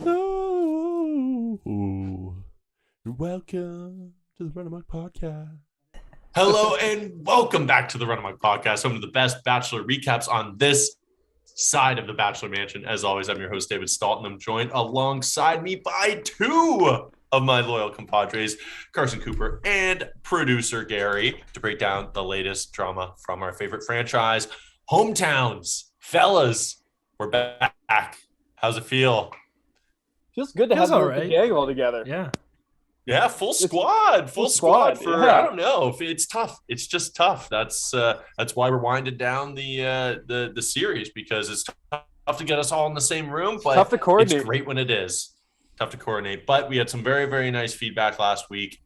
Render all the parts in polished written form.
Hello. Welcome to the Run Amok Podcast. Hello and welcome back to the Run Amok Podcast, home to the best Bachelor recaps on this side of the Bachelor Mansion. As always, I'm your host, David Stalton. I'm joined alongside me by two of my loyal compadres, Carson Cooper and producer Gary, to break down the latest drama from our favorite franchise, Hometowns. Fellas, we're back. How's it feel? Feels good to have the gang all together. Yeah, full squad for I don't know if it's tough. It's just tough. That's why we're winding down the series, because it's tough to get us all in the same room, but tough to coordinate. It's great when it is. Tough to coordinate. But we had some very, very nice feedback last week.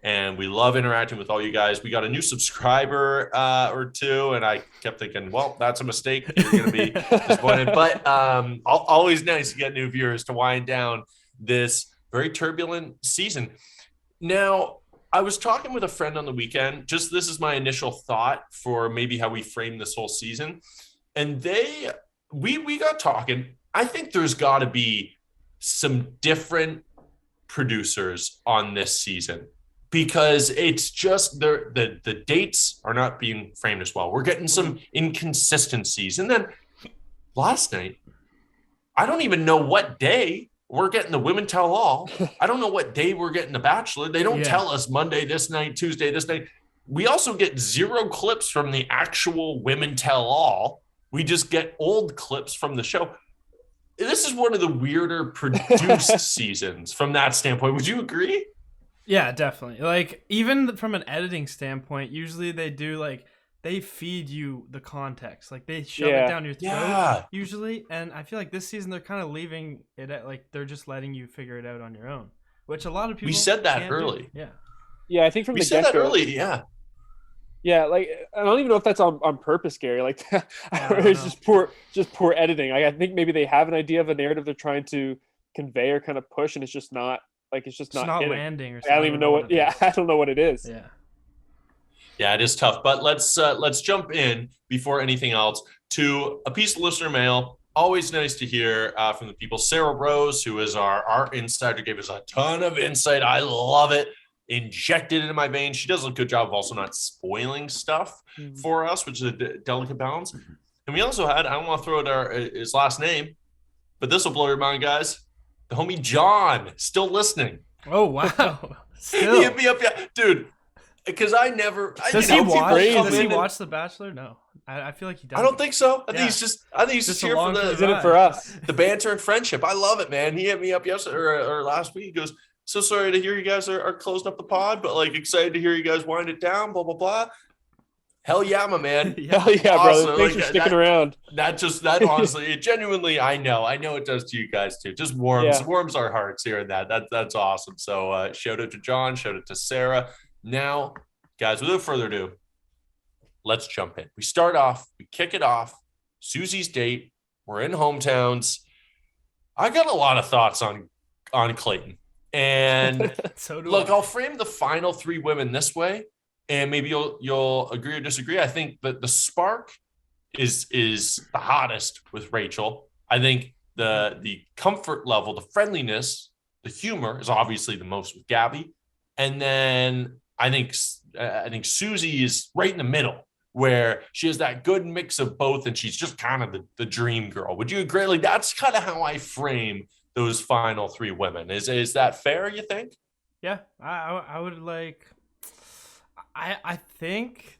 And we love interacting with all you guys. We got a new subscriber or two, and I kept thinking, well, that's a mistake. You're going to be disappointed. But always nice to get new viewers to wind down this very turbulent season. Now, I was talking with a friend on the weekend. Just this is my initial thought for maybe how we frame this whole season. And we got talking. I think there's got to be some different producers on this season, because it's just the dates are not being framed as well. We're getting some inconsistencies. And then last night, I don't even know what day we're getting the Women Tell All. I don't know what day we're getting the Bachelor. They don't tell us Monday this night, Tuesday this night. We also get 0 clips from the actual Women Tell All. We just get old clips from the show. This is one of the weirder produced seasons from that standpoint. Would you agree? Yeah, definitely. Like, even from an editing standpoint, usually they do, like, they feed you the context. Like, they shove it down your throat, usually. And I feel like this season they're kind of leaving it at, like, they're just letting you figure it out on your own, which a lot of people. We said that early. Do. Yeah, I think from we the said get-go, that early. Yeah. Yeah, like, I don't even know if that's on purpose, Gary. Like, it's just poor editing. I think maybe they have an idea of a narrative they're trying to convey or kind of push, and it's just not not landing or something. I don't even know what. Yeah, I don't know what it is. Yeah, it is tough. But let's jump in before anything else to a piece of listener mail. Always nice to hear from the people. Sarah Rose, who is our insider, gave us a ton of insight. I love it. Injected into my veins. She does a good job of also not spoiling stuff for us, which is a delicate balance. And we also had, I don't want to throw out his last name, but this will blow your mind, guys. The homie John, still listening. Oh, wow. Still. He hit me up, dude, because I never. Does he watch The Bachelor? No. I feel like he does. I don't think so. I think he's just here for he's in it for us. The banter and friendship. I love it, man. He hit me up yesterday or last week. He goes, so sorry to hear you guys are closing up the pod, but like excited to hear you guys wind it down, blah, blah, blah. Hell yeah, my man. Hell yeah, awesome. Brother. Thanks for sticking around. That honestly, it genuinely, I know it does to you guys too. Just warms our hearts here and that's awesome. So shout out to John, shout out to Sarah. Now, guys, without further ado, let's jump in. We kick it off. Susie's date. We're in Hometowns. I got a lot of thoughts on Clayton. And so look, I'll frame the final 3 women this way, and maybe you'll agree or disagree. I think that the spark is the hottest with Rachel. I think the comfort level, the friendliness, the humor is obviously the most with Gabby. And then I think Susie is right in the middle, where she has that good mix of both, and she's just kind of the dream girl. Would you agree? Like, that's kind of how I frame those final 3 women. Is that fair, you think? Yeah, I would like. I think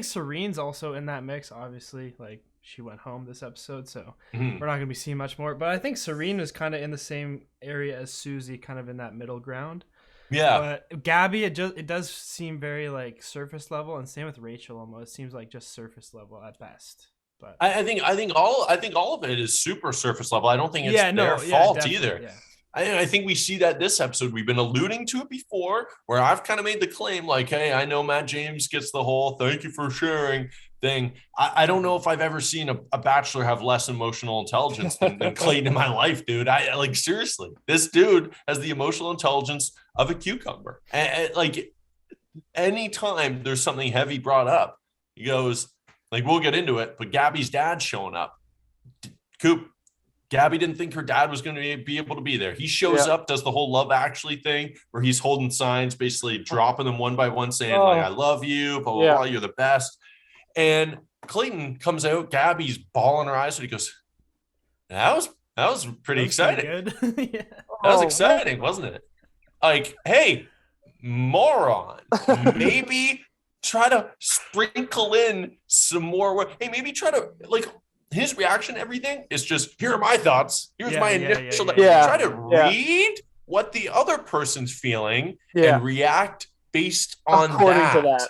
Serene's also in that mix. Obviously, like, she went home this episode, so we're not gonna be seeing much more. But I think Serene is kind of in the same area as Susie, kind of in that middle ground. Yeah. But Gabby, it does seem very like surface level, and same with Rachel. Almost seems like just surface level at best. But I think all of it is super surface level. I don't think it's their fault either. Yeah. I think we see that this episode. We've been alluding to it before, where I've kind of made the claim like, hey, I know Matt James gets the whole thank you for sharing thing. I don't know if I've ever seen a Bachelor have less emotional intelligence than Clayton in my life, dude. I like, seriously, this dude has the emotional intelligence of a cucumber. And like, anytime there's something heavy brought up, he goes, like, we'll get into it, but Gabby's dad's showing up. Coop, Gabby didn't think her dad was going to be able to be there. He shows up, does the whole Love Actually thing where he's holding signs, basically dropping them one by one, saying like, I love you, blah, blah, blah, you're the best. And Clayton comes out, Gabby's bawling her eyes, and he goes, that was pretty exciting. Pretty good. That was exciting, wasn't it? Like, hey, moron, maybe try to sprinkle in some more. Hey, maybe try to, like, his reaction to everything is just, here are my thoughts. Here's my initial. Try to read what the other person's feeling and react based on that.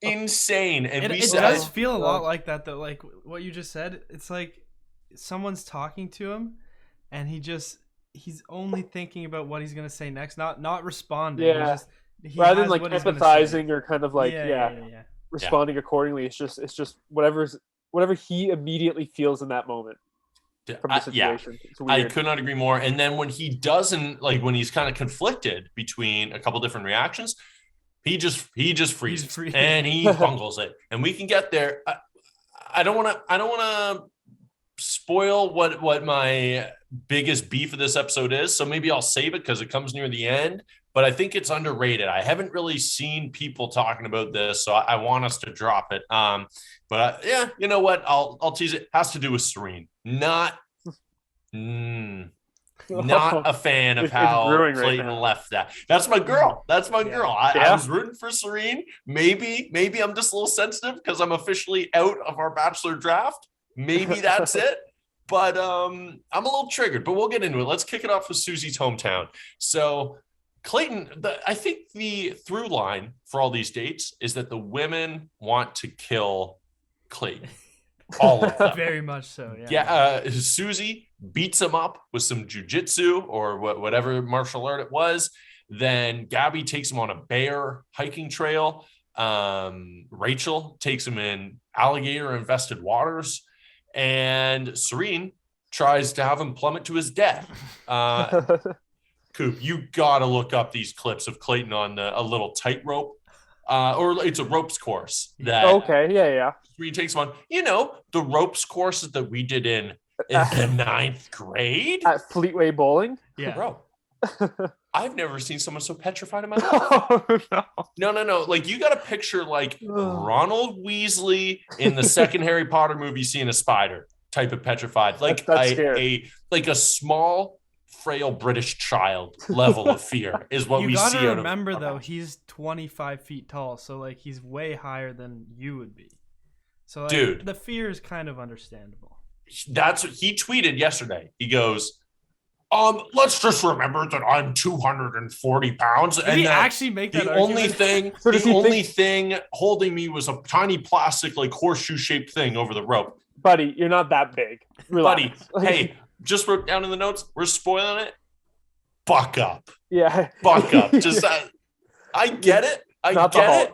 Insane. And it does feel a lot like that, though. Like what you just said, it's like someone's talking to him and he's only thinking about what he's going to say next, not responding. Yeah. Rather than like empathizing or kind of like, responding accordingly. It's just whatever he immediately feels in that moment from the situation. I could not agree more. And then when he doesn't, like when he's kind of conflicted between a couple different reactions, he just freezes and he bungles it. And we can get there. I don't want to spoil what my biggest beef of this episode is. So maybe I'll save it because it comes near the end. But I think it's underrated. I haven't really seen people talking about this, so I want us to drop it. But you know what? I'll tease it. Has to do with Serene. Not a fan of how Clayton left that. That's my girl. I was rooting for Serene. Maybe I'm just a little sensitive because I'm officially out of our Bachelor draft. Maybe that's it. But I'm a little triggered. But we'll get into it. Let's kick it off with Susie's hometown. So Clayton, I think the through line for all these dates is that the women want to kill Clayton. All of them. Very much so, Susie beats him up with some jujitsu or whatever martial art it was. Then Gabby takes him on a bear hiking trail. Rachel takes him in alligator-infested waters. And Serene tries to have him plummet to his death. Coop, you gotta look up these clips of Clayton on a little tightrope, or it's a ropes course. Serene takes him on. You know, the ropes courses that we did in the ninth grade at Fleetway Bowling. Yeah, bro. I've never seen someone so petrified in my life. No. Like you got to picture like Ronald Weasley in the second Harry Potter movie seeing a spider type of petrified, like a small, frail British child level of fear is what we see. You gotta remember though, he's 25 feet tall, so like he's way higher than you would be. So like, dude, the fear is kind of understandable. That's what he tweeted yesterday. He goes, let's just remember that I'm 240 pounds. Did he actually make that argument? The only thing holding me was a tiny plastic, like horseshoe shaped thing over the rope. Buddy, you're not that big. Relax. Buddy, hey, just wrote down in the notes, we're spoiling it. Buck up. Yeah. Buck up. Just, I get it. I get it.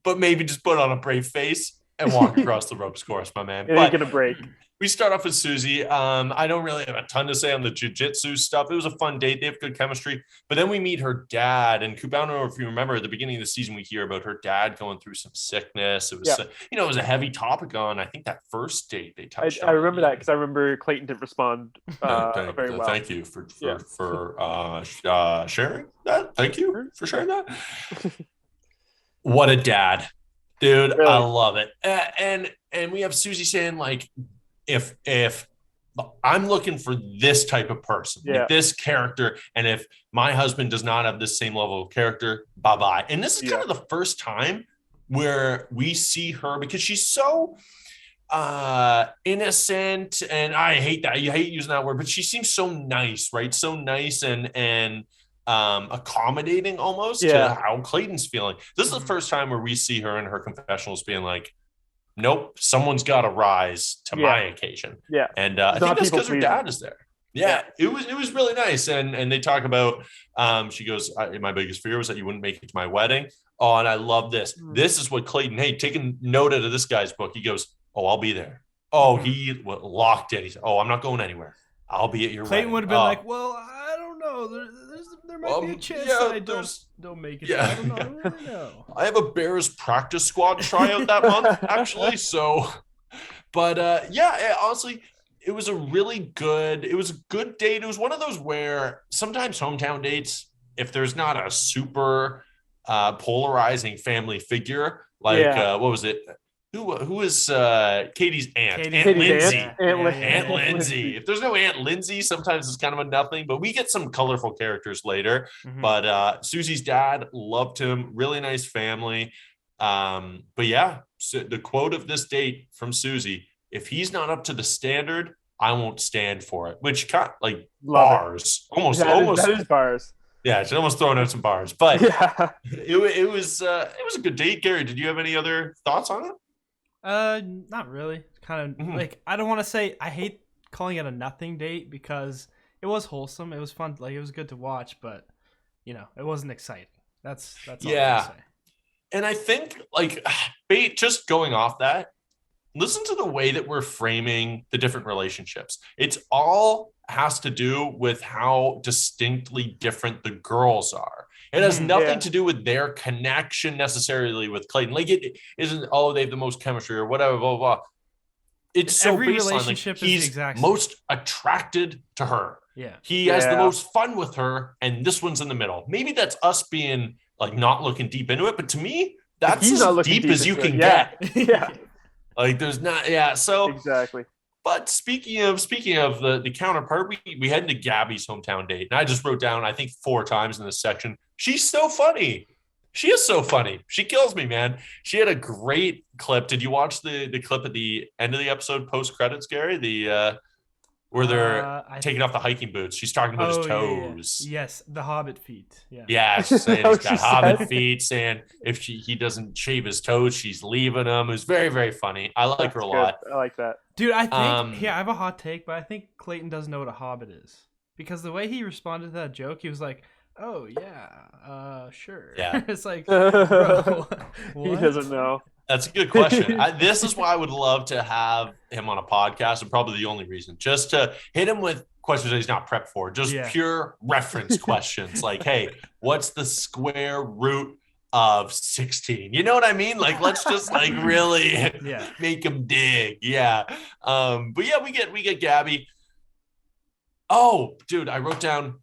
But maybe just put on a brave face and walk across the ropes course, my man. It ain't gonna break. We start off with Susie. I don't really have a ton to say on the jiu-jitsu stuff. It was a fun date. They have good chemistry. But then we meet her dad. And Coop, I don't know if you remember at the beginning of the season, we hear about her dad going through some sickness. It was, it was a heavy topic on, I think, that first date they touched on. I remember that because I remember Clayton didn't respond very well. Thank you for sharing that. Thank you for sharing that. What a dad. Dude, really? I love it. And we have Susie saying, like, if I'm looking for this type of person, like this character, and if my husband does not have this same level of character, bye-bye. And this is kind of the first time where we see her, because she's so innocent, and I hate that. You hate using that word, but she seems so nice, right? So nice and accommodating almost to how Clayton's feeling. This is the first time where we see her in her confessionals being like, nope, someone's got to rise to my occasion. Yeah. And I think that's because her dad is there. Yeah. It was really nice. And they talk about, she goes, my biggest fear was that you wouldn't make it to my wedding. Oh, and I love this. This is what Clayton, hey, take a note out of this guy's book. He goes, oh, I'll be there. Oh, he locked it. He said, oh, I'm not going anywhere. I'll be at your Clayton wedding. Would have been like, well, I don't know. There might be a chance that I don't make it. I don't really know. I have a Bears practice squad tryout that month, actually. So, but honestly, it was a good date. It was one of those where sometimes hometown dates, if there's not a super polarizing family figure, like what was it? Who is Katie's aunt? Aunt Lindsay. Aunt Lindsay. If there's no Aunt Lindsay, sometimes it's kind of a nothing, but we get some colorful characters later. But Susie's dad, loved him. Really nice family. But yeah, so the quote of this date from Susie, if he's not up to the standard, I won't stand for it. Which kind like bars. Almost that is bars. Yeah, she's almost throwing out some bars. But yeah. it was a good date. Gary, did you have any other thoughts on it? Not really. Kind of like, I don't want to say, I hate calling it a nothing date because it was wholesome. It was fun. Like, it was good to watch, but you know, it wasn't exciting. That's all I can say. And I think like just going off that, listen to the way that we're framing the different relationships. It's all has to do with how distinctly different the girls are. It has nothing to do with their connection necessarily with Clayton. Like it isn't, oh, they have the most chemistry or whatever, blah, blah, blah. It's so every based relationship on like, he's most attracted to her. Yeah. He has the most fun with her, and this one's in the middle. Maybe that's us being like not looking deep into it, but to me, that's as deep as you can get. Yeah. Like there's not, so exactly. But speaking of the counterpart, we head into Gabby's hometown date. And I just wrote down, I think 4 times in this section, she's so funny. She is so funny. She kills me, man. She had a great clip. Did you watch the clip at the end of the episode post-credits, Gary? Where they're taking off the hiking boots. She's talking about his toes. Yeah. Yes, the hobbit feet. Yeah, she's saying he's got hobbit feet, saying if he doesn't shave his toes, she's leaving him. It was very, very funny. I like her a lot. I like that. Dude, I think, I have a hot take, but I think Clayton doesn't know what a hobbit is. Because the way he responded to that joke, he was like, oh, yeah, sure. Yeah. It's like, bro, he doesn't know. That's a good question. This is why I would love to have him on a podcast, and probably the only reason, just to hit him with questions that he's not prepped for, just pure reference questions. Like, hey, what's the square root of 16? You know what I mean? Like, let's just like really make him dig. Yeah. But yeah, we get Gabby. Oh, dude, I wrote down,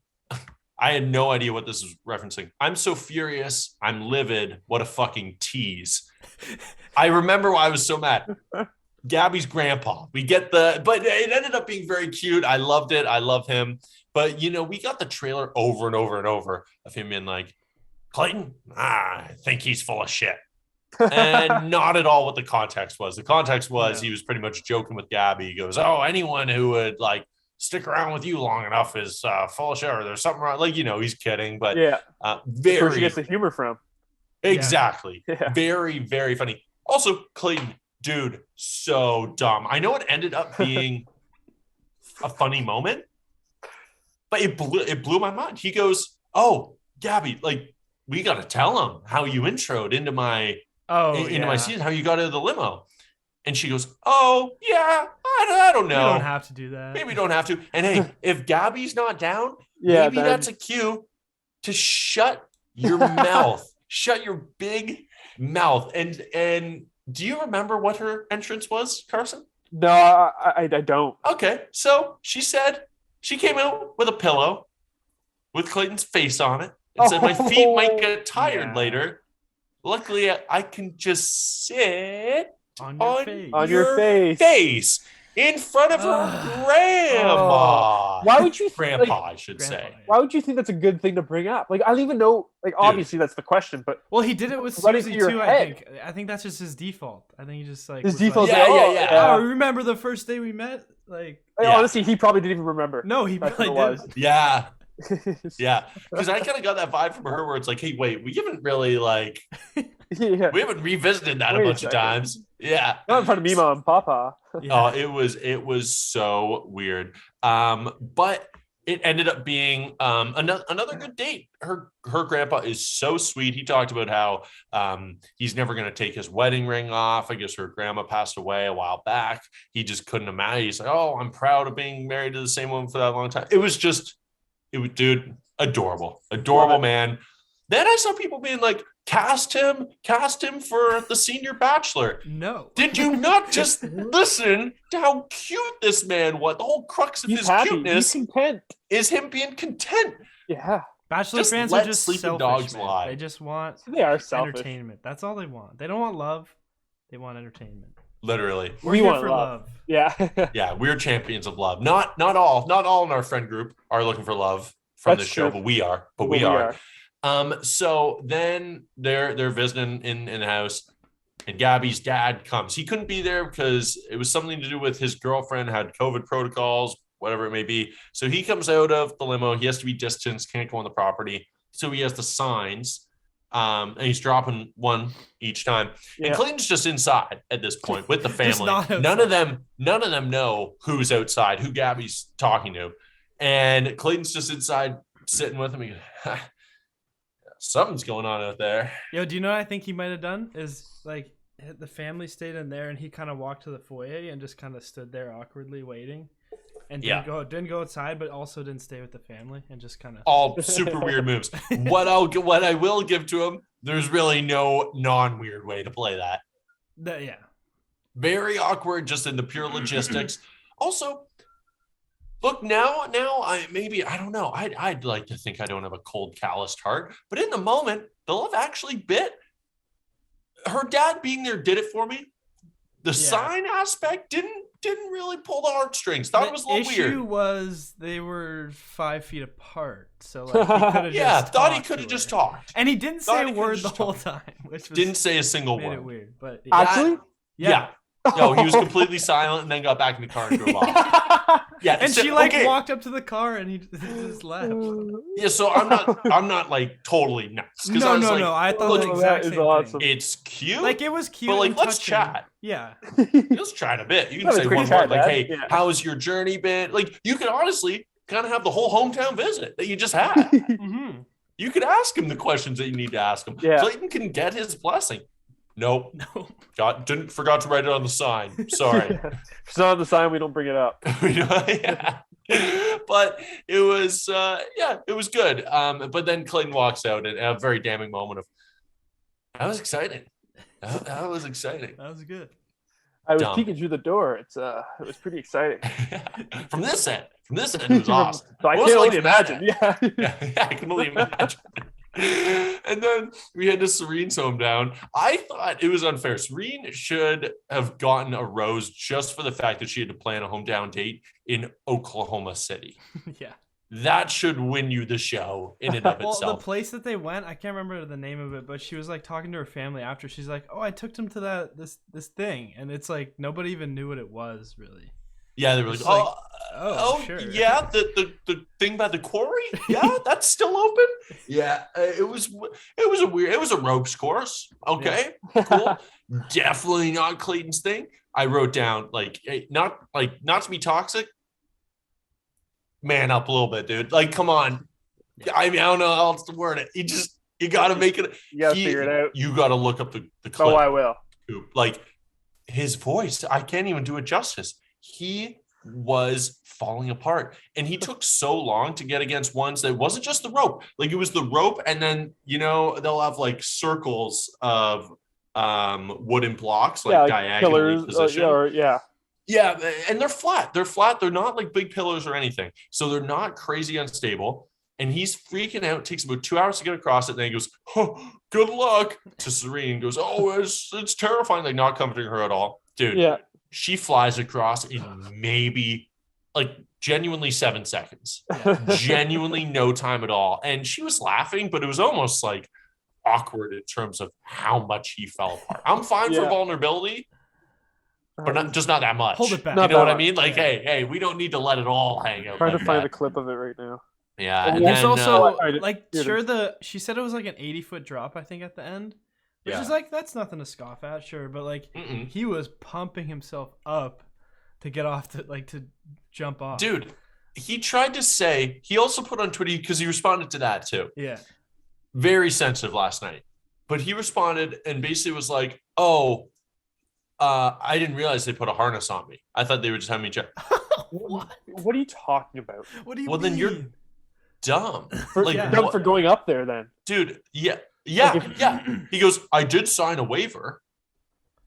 I had no idea what this was referencing. I'm so furious. I'm livid. What a fucking tease. I remember why I was so mad. Gabby's grandpa. We get but it ended up being very cute. I loved it. I love him. But, you know, we got the trailer over and over and over of him being like, Clayton, I think he's full of shit. And not at all what the context was. The context was he was pretty much joking with Gabby. He goes, oh, anyone who would like stick around with you long enough is full of shit, or there's something wrong. Like, you know, he's kidding, but very. Where she gets the humor from. Exactly. Yeah. Very, very funny. Also, Clayton, dude, so dumb. I know it ended up being a funny moment, but it blew my mind. He goes, oh, Gabby, like, we got to tell him how you introed into my season, how you got into the limo. And she goes, oh, yeah, I don't know. You don't have to do that. Maybe you don't have to. And hey, if Gabby's not down, maybe that's a cue to shut your mouth. Shut your big mouth. And do you remember what her entrance was, Carson? No, I don't. Okay. So she said she came out with a pillow with Clayton's face on it and said, my feet might get tired later. Luckily, I can just sit on your face in front of her grandma. Why would you grandpa, I should say. Why would you think that's a good thing to bring up? Like, I don't even know. Like, obviously that's the question, but he did it with Susie too. I think that's just his default. I think he just like his default. Like, oh, remember the first day we met? Like, honestly, he probably didn't even remember. No, he probably did. Yeah. Yeah, because I kind of got that vibe from her where it's like, hey, wait, we haven't really like we haven't revisited that a bunch of times. Yeah, not in front of me, mom, papa. Oh, it was so weird. But it ended up being another good date. Her grandpa is so sweet. He talked about how he's never going to take his wedding ring off. I guess her grandma passed away a while back. He just couldn't imagine. He's like, oh, I'm proud of being married to the same woman for that long time. It was dude, adorable man. Then I saw people being like, Cast him for the senior bachelor. No. Did you not just listen to how cute this man was? The whole crux of He's his happy. cuteness He's content. is him being content. Yeah. Bachelor Just fans let are just sleeping selfish, dogs man. lie. They just want They are selfish. entertainment. That's all they want. They don't want love. They want entertainment. Literally. We here want for love. Yeah. Yeah, we're champions of love. Not all in our friend group are looking for love from That's this show, true. but we are. So then they're visiting in the house, and Gabby's dad comes. He couldn't be there because it was something to do with his girlfriend had COVID protocols, whatever it may be. So he comes out of the limo. He has to be distanced, can't go on the property. So he has the signs, and he's dropping one each time. Yeah. And Clayton's just inside at this point with the Just family. not outside. None of them know who's outside, who Gabby's talking to. And Clayton's just inside sitting with him. He goes, something's going on out there. Yo, do you know what I think he might have done? Is like the family stayed in there and he kind of walked to the foyer and just kind of stood there awkwardly waiting. And didn't go outside, but also didn't stay with the family and just kind of All super weird moves. What I will give to him, there's really no non-weird way to play that. Yeah. Very awkward, just in the pure logistics. Also, look, now I don't know. I'd like to think I don't have a cold, calloused heart, but in the moment, the love actually bit. Her dad being there did it for me. The sign aspect didn't really pull the heartstrings. Thought it was a little weird. The issue was they were 5 feet apart, so like he could have thought he could have just talked, and he didn't say Thought a he word could've the just whole talked. time, which was, didn't say a single made word. it weird. But Actually? Yeah. No, he was completely silent and then got back in the car and drove off. Yeah, And so- she like okay. walked up to the car and he just left. Yeah, so I'm not like totally nuts. No, I was like, I thought look, the that exact is same awesome. thing. it's cute. Like it was cute, But, like, and let's touching. chat. Yeah, Let's chat a bit. You can Have a say quick one chat, word like, Dad. hey, Yeah. how has your journey been? Like, you could honestly kind of have the whole hometown visit that you just had. mm-hmm. You could ask him the questions that you need to ask him. Yeah. Clayton can get his blessing. Nope. No, Forgot to write it on the sign. Sorry. If it's not on the sign, we don't bring it up. Yeah. But it was it was good. But then Clayton walks out and a very damning moment of that was exciting. That was exciting. that was good. Dumb. I was peeking through the door. It was pretty exciting. From this end, it was awesome. So I What was can it like only from that imagine. end? Yeah. Yeah, I can only imagine. And then we had to Serene's hometown. I thought it was unfair. Serene should have gotten a rose just for the fact that she had to plan a hometown date in Oklahoma City. Yeah. That should win you the show in and of Well, itself. the place that they went, I can't remember the name of it, but she was like talking to her family after. She's like, "Oh, I took them to this thing," and it's like nobody even knew what it was really. Yeah, they were like, It's like, oh, sure. yeah, the thing by the quarry, yeah, that's still open. Yeah, it was a ropes course. Okay, cool. Definitely not Clayton's thing. I wrote down not to be toxic. Man up a little bit, dude. Like, come on. I mean, I don't know how else to word it. You got to make it. You gotta figure it out. You got to look up the clip. Oh, I will. Like his voice, I can't even do it justice. He was falling apart, and he took so long to get against ones that wasn't just the rope. Like it was the rope, and then they'll have like circles of wooden blocks, like diagonally positioned. Yeah, and they're flat. They're not like big pillars or anything, so they're not crazy unstable. And he's freaking out. It takes about 2 hours to get across it. And then he goes, "Oh, good luck," to Serene. Goes, "Oh, it's terrifying." Like not comforting her at all, dude. Yeah. She flies across in maybe like genuinely 7 seconds. Genuinely no time at all. And she was laughing, but it was almost like awkward in terms of how much he fell apart. I'm fine for vulnerability, but not that much. Hold it back. You know what I mean? Like, hey, we don't need to let it all hang out. Trying like to find that. a clip of it right now. Yeah. And And There's then, also dude. she said it was like an 80-foot drop, I think, at the end. Which is like, that's nothing to scoff at, sure. But like he was pumping himself up to get off to jump off. dude, he tried to say, he also put on Twitter, because he responded to that too. Yeah. Very sensitive last night. But he responded and basically was like, "Oh, I didn't realize they put a harness on me. I thought they were just having me check." What? What are you talking about? What do you Well, mean? then you're dumb. For, Like, dumb for going up there then. dude, yeah. Yeah, Like yeah. He goes, I did sign a waiver.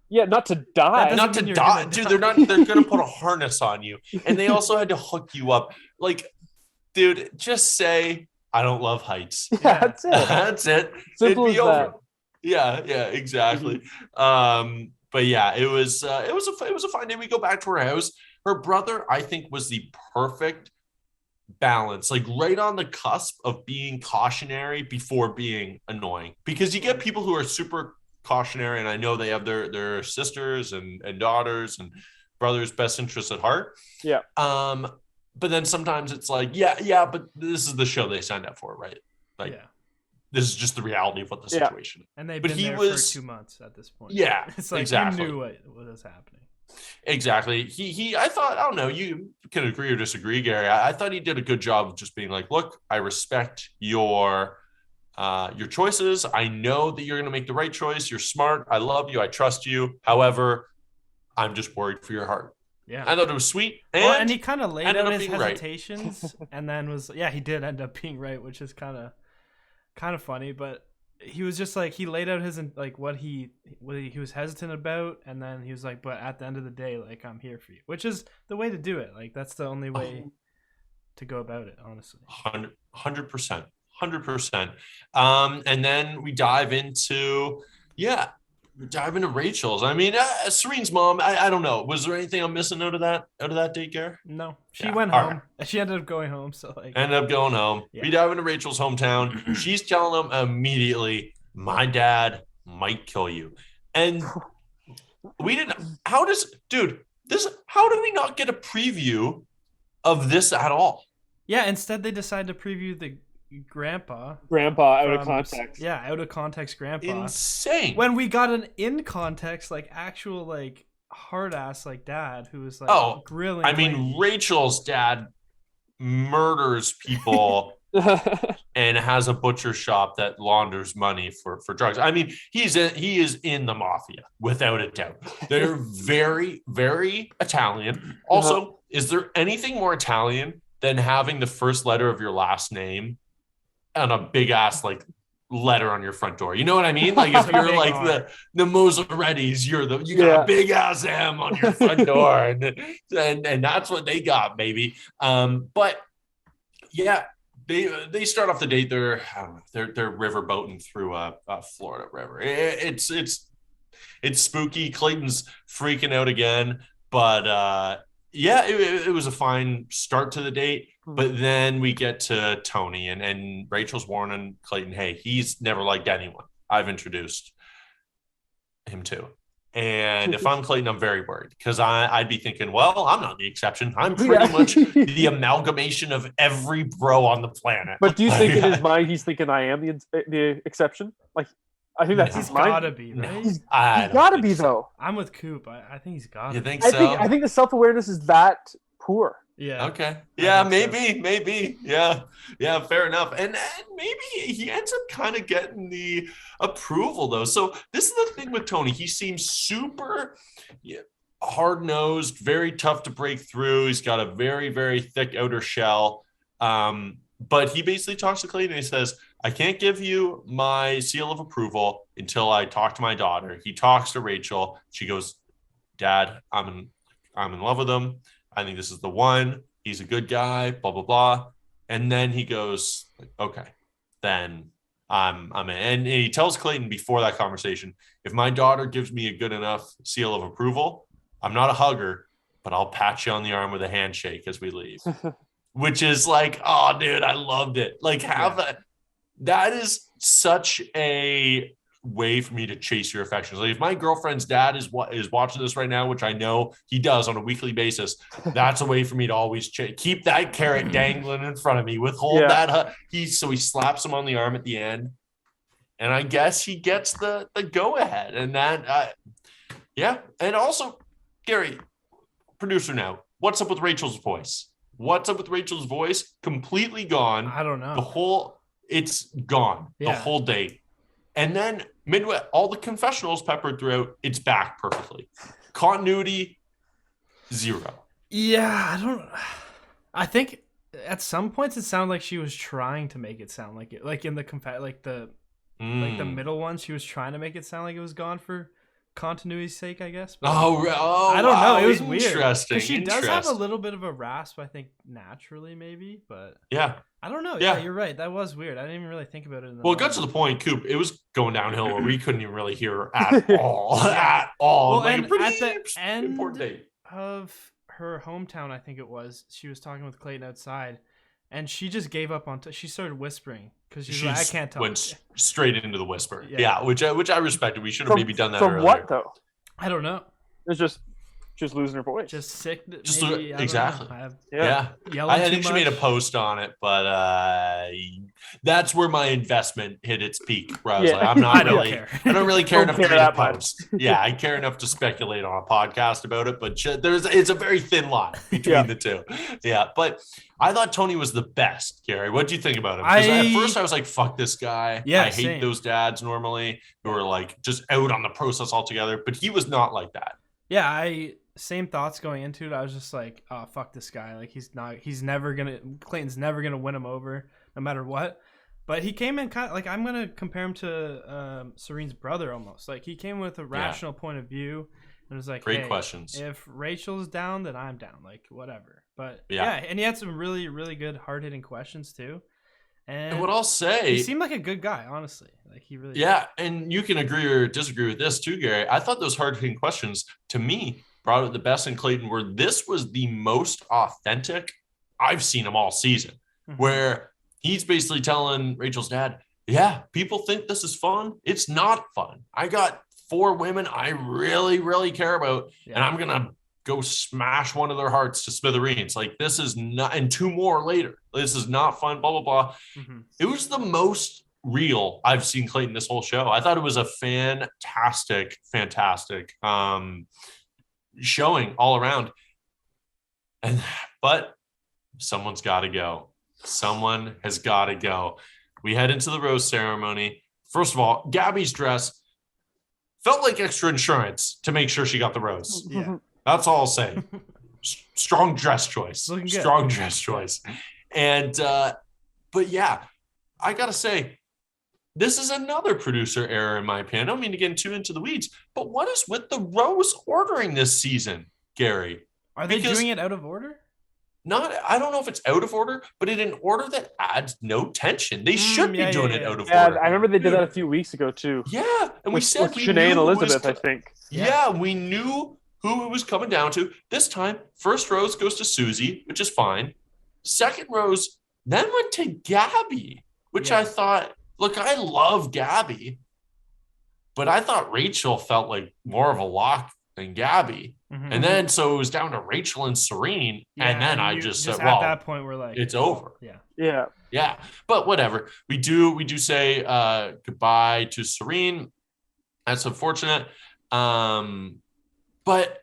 Yeah, not to die. That Not to mean you're die. gonna Dude, die. they're gonna put a harness on you. And they also had to hook you up. Like, dude, just say I don't love heights. Yeah, that's it. That's it. Simple It'd be as that. over. Yeah, exactly. But yeah, it was a fine day. We go back to her house. Her brother, I think, was the perfect balance, like right on the cusp of being cautionary before being annoying. Because you get people who are super cautionary, and I know they have their sisters and daughters and brothers' best interests at heart. Yeah. But then sometimes it's like, yeah, but this is the show they signed up for, right? Like, yeah. this is just the reality of what the situation is. And they've But been he there was- for 2 months at this point. Yeah, It's like exactly. you knew what was happening. Exactly. I thought, I don't know, you can agree or disagree, Gary. I thought he did a good job of just being like, look, I respect your choices. I know that you're going to make the right choice. You're smart. I love you. I trust you. However, I'm just worried for your heart. Yeah. I thought it was sweet. And he kind of laid ended out up his being right. hesitations and then he did end up being right, which is kind of funny, but he was just like, he laid out his, like, what he was hesitant about, and then he was like, but at the end of the day, like, I'm here for you, which is the way to do it. Like, that's the only way to go about it, honestly. 100%. And then we dive into Rachel's. I mean, Serene's mom. I don't know. Was there anything I'm missing out of that date, Gary? No, she Yeah, went all home. right. She ended up going home. So like, Ended up going home. Yeah. We dive into Rachel's hometown. She's telling him immediately, my dad might kill you. And we didn't. How did we not get a preview of this at all? yeah. Instead, they decided to preview the grandpa Out of from- context. Yeah, out of context grandpa. Insane. When we got an in context, like actual like hard ass like dad who was like grilling. I mean, Clayton. Rachel's dad murders people and has a butcher shop that launders money for drugs. I mean, he is in the mafia without a doubt. They're very, very Italian. Also, is there anything more Italian than having the first letter of your last name on a big ass like letter on your front door? You know what I mean? Like if you're like the Mosarettis, you got a big ass M on your front door, and that's what they got, baby. But yeah, they start off the date. They're riverboating through a Florida river. It's spooky. Clayton's freaking out again, but it was a fine start to the date. But then we get to Tony and Rachel's warning Clayton, hey, he's never liked anyone I've introduced him to. And if I'm Clayton, I'm very worried because I'd be thinking, well, I'm not the exception. I'm pretty much the amalgamation of every bro on the planet. But do you think in his mind he's thinking I am the exception? Like, I think that's He's his mind. gotta be, right? He's gotta be though. I'm with Coop. I think he's gotta You be. think so? I think the self-awareness is that poor. Yeah. Okay. Yeah, think so. maybe. Yeah, fair enough. And maybe he ends up kind of getting the approval though. So this is the thing with Tony. He seems super hard-nosed, very tough to break through. He's got a very, very thick outer shell. But he basically talks to Clayton and he says, I can't give you my seal of approval until I talk to my daughter. He talks to Rachel. She goes, Dad, I'm in love with him. I think this is the one. He's a good guy, blah, blah, blah. And then he goes, okay, then I'm in. And he tells Clayton before that conversation, if my daughter gives me a good enough seal of approval, I'm not a hugger, but I'll pat you on the arm with a handshake as we leave. Which is like, oh, dude, I loved it. Like, that is such a way for me to chase your affections. Like if my girlfriend's dad is watching this right now, which I know he does on a weekly basis, that's a way for me to always keep that carrot dangling in front of me, withhold that. He slaps him on the arm at the end, and I guess he gets the go ahead. And that, and also, Gary, producer now, what's up with Rachel's voice? Completely gone. I don't know. It's gone. The whole day. And then midway, all the confessionals peppered throughout, it's back perfectly. Continuity, 0. Yeah, I think at some points it sounded like she was trying to make it sound like it, like in the Like the middle one, she was trying to make it sound like it was gone for continuity's sake, I guess. But I don't know. It was interesting. weird. Because she does have a little bit of a rasp, I think, naturally, maybe. But yeah, I don't know. Yeah. Yeah, you're right. That was weird. I didn't even really think about it. Well, it got to the point, Coop. It was going downhill where we couldn't even really hear her at all. At all. Well, like and a pretty at the end important date. of her hometown, I think it was, she was talking with Clayton outside, and she just gave up on. She started whispering because she's like, I can't talk. Went straight into the whisper. Yeah. Yeah, which I respected. We should have maybe done that From earlier. what though? I don't know. It's just losing her voice. Just sick. Just maybe, I don't exactly. know. I have Yeah. yelling I too think she made a much. post on it, but that's where my investment hit its peak. Where I was like, I'm I not don't really, care. I don't really care enough to care read a that much. post. Yeah, I care enough to speculate on a podcast about it, but it's a very thin line between the two. Yeah, but I thought Tony was the best. Gary, what do you think about him? Because at first I was like, "Fuck this guy." Yeah, I hate same. those dads normally who are like just out on the process altogether. But he was not like that. Yeah, same thoughts going into it. I was just like, oh, fuck this guy. Like, Clayton's never gonna win him over no matter what. But he came in kind of like, I'm gonna compare him to Serene's brother almost. Like, he came with a rational point of view and was like, Great hey, questions. if Rachel's down, then I'm down. Like, whatever. But Yeah. and he had some really, really good hard hitting questions too. And what I'll say, he seemed like a good guy, honestly. Like, he really yeah, and you can agree or disagree with this too, Gary. I thought those hard-hitting questions, to me, brought out the best in Clayton, where this was the most authentic I've seen him all season, where he's basically telling Rachel's dad, yeah, people think this is fun. It's not fun. I got 4 women I really, really care about, and I'm going to go smash one of their hearts to smithereens. Like, this is not, and 2 more later. This is not fun, blah, blah, blah. It was the most real I've seen Clayton this whole show. I thought it was a fantastic showing all around. But someone's got to go. Someone has got to go. We head into the rose ceremony. First of all, Gabby's dress felt like extra insurance to make sure she got the rose. Yeah. That's all I'll say. Strong dress choice. Looking good. Strong dress choice. And, but yeah, I got to say, this is another producer error, in my opinion. I don't mean to get too into the weeds, but what is with the rose ordering this season, Gary? Are they doing it out of order? I don't know if it's out of order, but in an order that adds no tension. They should be doing it out of order. I remember they did that a few weeks ago too. Yeah, and we said with Shanae and Elizabeth, I think. Yeah, we knew who it was coming down to. This time, first rose goes to Susie, which is fine. Second rose then went to Gabby, which I thought, look, I love Gabby, but I thought Rachel felt like more of a lock than Gabby. And then so it was down to Rachel and Serene. and then I just said, well, at that point we're like, it's over. Yeah. But whatever. We do say goodbye to Serene. That's unfortunate. But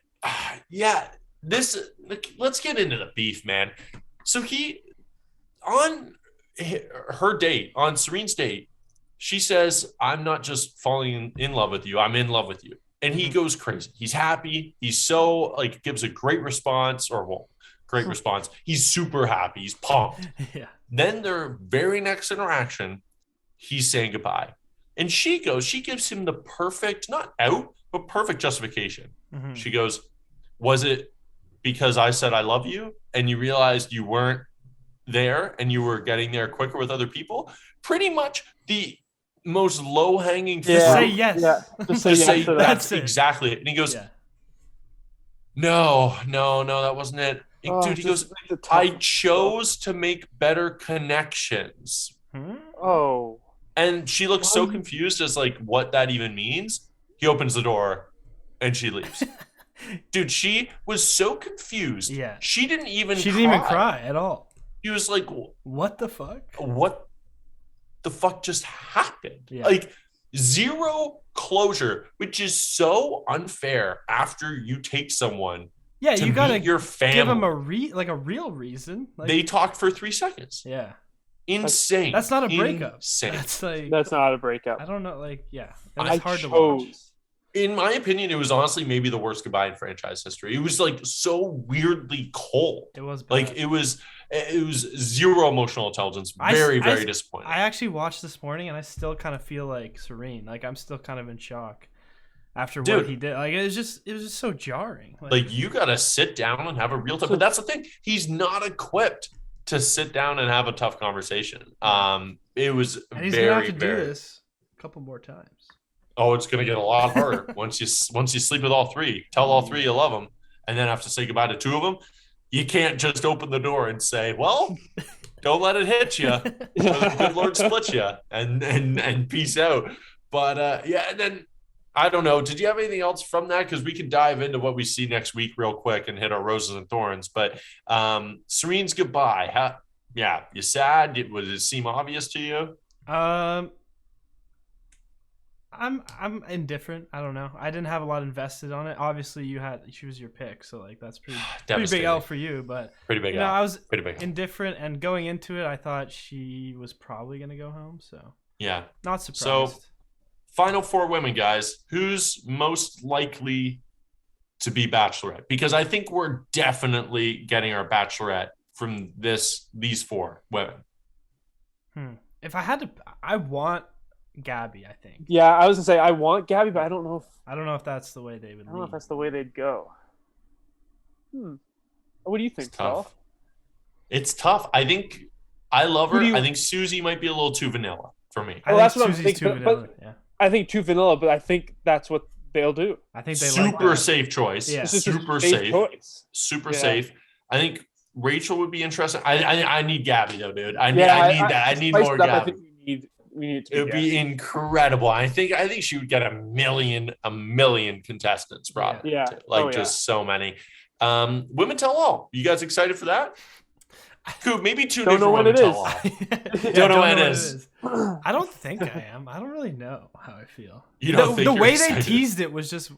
let's get into the beef, man. So on her date, on Serene's date, she says, I'm not just falling in love with you, I'm in love with you. And he goes crazy. He's happy. He's so gives a great response, great response. He's super happy. He's pumped. Yeah. Then their very next interaction, he's saying goodbye. And she gives him the perfect, not out, but perfect justification. She goes, was it because I said I love you and you realized you weren't there and you were getting there quicker with other people? Pretty much the most low-hanging fruit. Say yes. Yeah. Just say yes to that. That's exactly it. And he goes, no, that wasn't it. Dude, he goes, I chose to make better connections. Oh. And she looks so confused as what that even means. He opens the door and she leaves. Dude, she was so confused. Yeah. She didn't even cry at all. She was like, what the fuck? What the fuck just happened? Yeah. Zero closure, which is so unfair after you take someone. Yeah, you gotta your family. give them a real reason. They talked for 3 seconds. Yeah. Insane. That's not a breakup. Insane. That's not a breakup. I don't know. It's hard to watch. In my opinion, it was honestly maybe the worst goodbye in franchise history. It was so weirdly cold. It was bad. It was, it was zero emotional intelligence. Very disappointing. I actually watched this morning, and I still kind of feel like Serene. Like I'm still kind of in shock after what he did. Like it was just so jarring. Like you got to sit down and have a real time. But that's the thing. He's not equipped to sit down and have a tough conversation. It was and he's gonna have to do this a couple more times. Oh, it's gonna get a lot harder once you sleep with all three. Tell all three you love them, and then have to say goodbye to two of them. You can't just open the door and say, "Well, don't let it hit you. The good Lord split you," and peace out. But yeah, and then I don't know. Did you have anything else from that? Because we can dive into what we see next week real quick and hit our roses and thorns. But Serene's goodbye. You sad? Would it seem obvious to you? I'm indifferent. I don't know. I didn't have a lot invested on it. Obviously, she was your pick, so like that's pretty big L for you. But pretty big. I was indifferent, and going into it, I thought she was probably gonna go home. So yeah, not surprised. So final four women, guys. Who's most likely to be Bachelorette? Because I think we're definitely getting our Bachelorette from these four women. If I had to, I want Gabby, I think. Yeah, I was gonna say I want Gabby, but I don't know if that's the way they would. I don't know if that's the way they'd go. What do you think, Paul? It's tough. I think I love her. I think Susie might be a little too vanilla for me. Well, that's what I'm thinking. But I think too vanilla, but I think that's what they'll do. I think they super safe choice. Yeah, super safe choice. Super safe. I think Rachel would be interesting. I need Gabby though, dude. I need that. I need more Gabby. I think we need to. It would be incredible. I think she would get a million contestants brought. Yeah. Just so many. Women Tell All. You guys excited for that? Cool. Maybe two different Women Tell All. Don't know what it is. I don't think I am. I don't really know how I feel. You don't think the way excited. They teased it was just,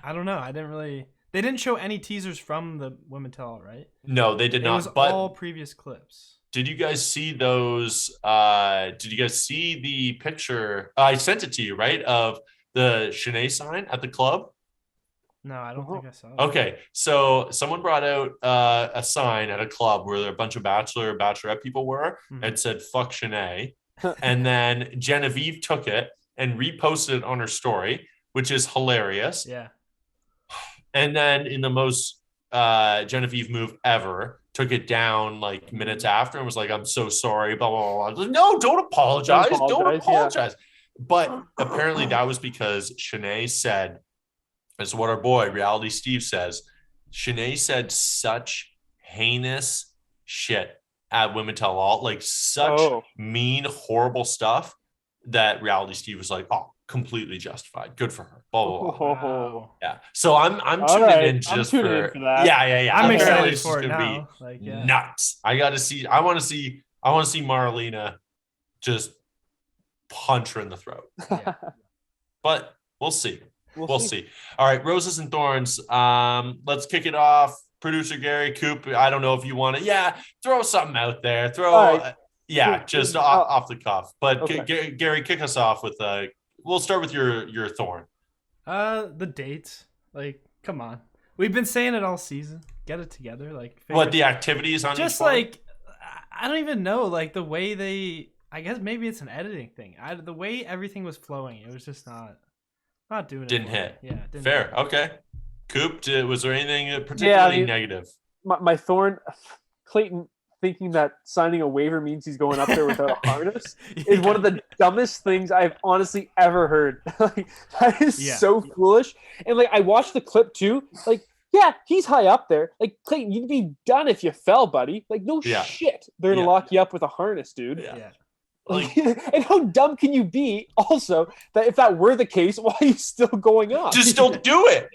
I don't know. I didn't really. They didn't show any teasers from the Women Tell All, right? No, they did not. It was all previous clips. Did you guys see those? Did you guys see the picture? I sent it to you, right? Of the Shanae sign at the club? No, I don't think I saw it. Okay, so someone brought out a sign at a club where a bunch of Bachelor or Bachelorette people were and said, "Fuck Shanae." And then Genevieve took it and reposted it on her story, which is hilarious. Yeah. And then in the most Genevieve move ever, took it down like minutes after and was like, "I'm so sorry, blah, blah, blah." Like, no, don't apologize. Don't apologize. Yeah. But apparently that was because Shanae said, this is what our boy, Reality Steve, says. Shanae said such heinous shit at Women Tell All, like such mean, horrible stuff that Reality Steve was like, "Oh, completely justified. Good for her." Blah, blah, blah. Wow. Yeah. So I'm tuning in just for that. Yeah. I'm excited for it now. Nuts. I want to see Marlena just punch her in the throat. Yeah. But we'll see. We'll see. All right, roses and thorns. Let's kick it off. Producer Gary, Coop, I don't know if you want to. Throw something out there. Just off the cuff. But okay. Gary, kick us off with we'll start with your thorn. The dates. Like, come on. We've been saying it all season. Get it together. Like, what the activities on just each one? Like, I don't even know. Like the way they. I guess maybe it's an editing thing. The way everything was flowing, it was just not doing it. Didn't hit. Yeah. Fair. Hit. Okay. Coop, was there anything particularly negative? My thorn, Clayton thinking that signing a waiver means he's going up there without a harness is one of the dumbest things I've honestly ever heard. Like, that is so foolish. And like, I watched the clip too. Like, yeah, he's high up there. Like, Clayton, you'd be done if you fell, buddy. Like, no shit. They're going to lock you up with a harness, dude. Yeah. Like, and how dumb can you be also that if that were the case, why are you still going up? Just don't do it.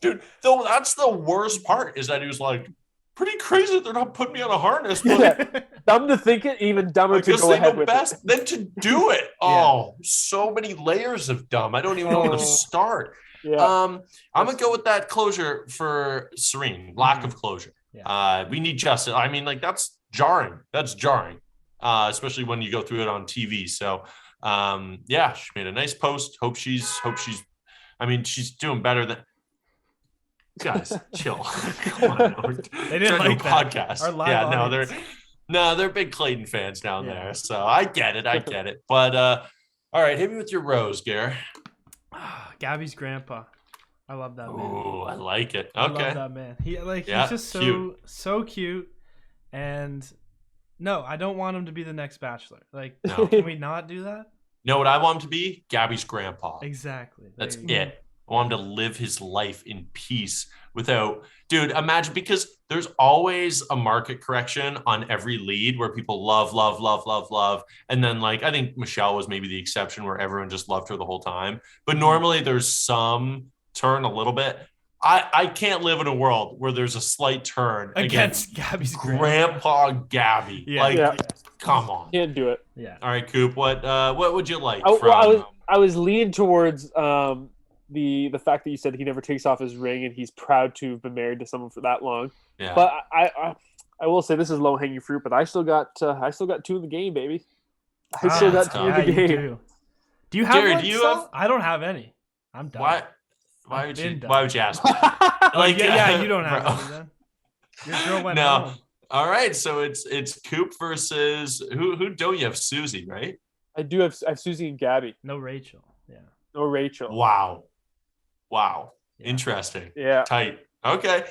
Dude, though that's the worst part is that he was like, pretty crazy that they're not putting me on a harness. But dumb to think it, even dumber to go ahead with it. Than to do it. Oh, so many layers of dumb. I don't even know where to start. Yeah. I'm going to go with that closure for Serene. Lack of closure. Yeah. We need justice. I mean, like, that's jarring. Especially when you go through it on TV. So, she made a nice post. Hope she's doing better than. guys, chill. Come on. They didn't like that. Podcast. Our live Yeah, audience. they're big Clayton fans down Yeah. there. So I get it. But all right, hit me with your rose, Gare. Gabby's grandpa. I love that man. Oh, I like it. I Okay. love that man. He's just cute. so cute. And no, I don't want him to be the next Bachelor. Like, No. can we not do that? You know what I want him to be? Gabby's grandpa. Exactly. That's There you go. it. I want him to live his life in peace without, dude, imagine, because there's always a market correction on every lead where people love. And then, like, I think Michelle was maybe the exception where everyone just loved her the whole time. But normally there's some turn a little bit. I can't live in a world where there's a slight turn Against Gabby's Grandpa Gabby. Yeah. Like, come on. Can't do it. Yeah. All right, Coop, what would you like I was leaning towards the fact that you said he never takes off his ring and he's proud to have been married to someone for that long. Yeah. But I will say this is low hanging fruit, but I still got 2 in the game, baby. I still got 2 in the you game. do you have Jared, one? do you still? have- I don't have any. I'm done. Why would been you? done. Why would you ask me? Like, yeah, you don't have bro. any then. Your girl went No. home. All right, so it's Coop versus who don't you have? Susie, right? I do have Susie and Gabby. No Rachel. Yeah. No Rachel. Wow. Yeah. Interesting. Yeah. Tight. Okay.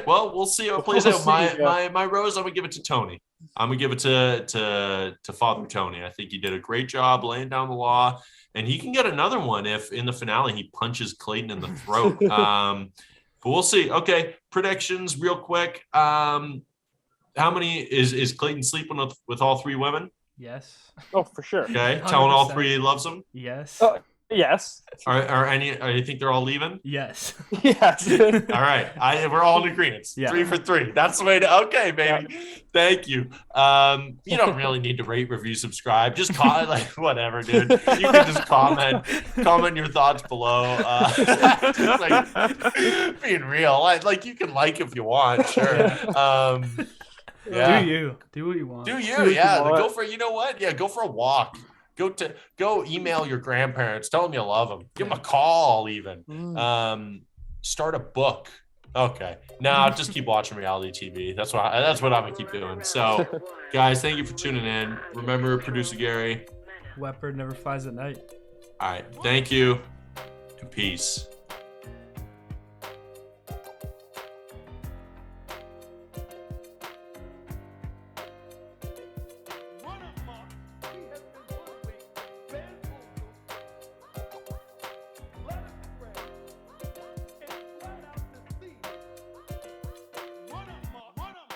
Well, we'll see how it plays We'll out. see, My rose, I'm gonna give it to Tony. I'm gonna give it to Father Tony. I think he did a great job laying down the law, and he can get another one if in the finale he punches Clayton in the throat. But we'll see. Okay, predictions real quick. How many is Clayton sleeping with all 3 women? Yes. Oh, for sure. Okay, telling all 100%. 3 he loves them. Yes. Oh. Yes. Are any? You think they're all leaving? Yes. Yes. All right, we're all in agreement. Yeah. 3 for 3. That's the way to. Okay, baby. Yeah. Thank you. You don't really need to rate, review, subscribe. Just like whatever, dude. You can just comment your thoughts below. Just like being real. Like you can like if you want, sure. Yeah. Do what you want. Do you? Yeah. Go for. You know what? Yeah. Go for a walk. Go email your grandparents. Tell them you love them. Give them a call even. Start a book. Okay. Now just keep watching reality TV. That's what I'm gonna keep doing. So, guys, thank you for tuning in. Remember, producer Gary. Wet bird never flies at night. All right. Thank you. And peace.